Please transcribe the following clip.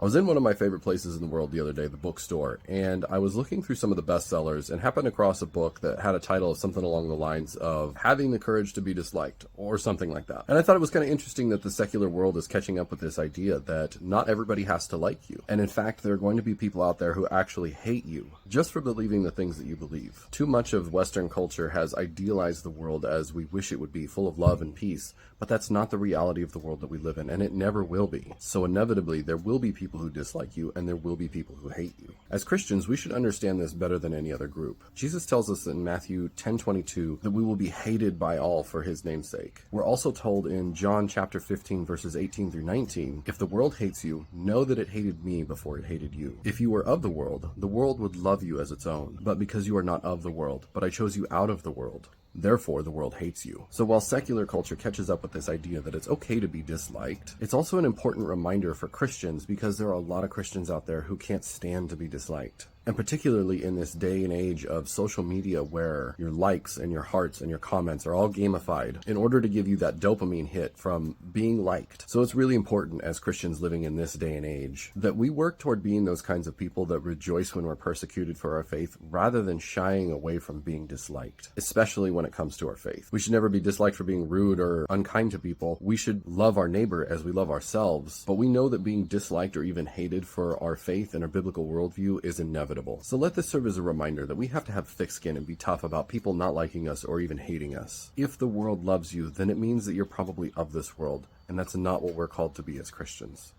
I was in one of my favorite places in the world the other day, the bookstore, and I was looking through some of the bestsellers and happened across a book that had a title of something along the lines of Having the Courage to be Disliked, or something like that. And I thought it was kind of interesting that the secular world is catching up with this idea that not everybody has to like you. And in fact, there are going to be people out there who actually hate you just for believing the things that you believe. Too much of Western culture has idealized the world as we wish it would be, full of love and peace, but that's not the reality of the world that we live in, and it never will be. So inevitably, there will be people who dislike you, and there will be people who hate you. As Christians, we should understand this better than any other group. Jesus tells us in Matthew 10:22 that we will be hated by all for his name's sake. We're also told in John chapter 15, verses 18 through 19, if the world hates you, know that it hated me before it hated you. If you were of the world would love you as its own. But because you are not of the world, but I chose you out of the world, therefore, the world hates you. So while secular culture catches up with this idea that it's okay to be disliked, it's also an important reminder for Christians because there are a lot of Christians out there who can't stand to be disliked. And particularly in this day and age of social media where your likes and your hearts and your comments are all gamified in order to give you that dopamine hit from being liked. So it's really important as Christians living in this day and age that we work toward being those kinds of people that rejoice when we're persecuted for our faith rather than shying away from being disliked, especially when it comes to our faith. We should never be disliked for being rude or unkind to people. We should love our neighbor as we love ourselves, but we know that being disliked or even hated for our faith and our biblical worldview is inevitable. So let this serve as a reminder that we have to have thick skin and be tough about people not liking us or even hating us. If the world loves you, then it means that you're probably of this world, and that's not what we're called to be as Christians.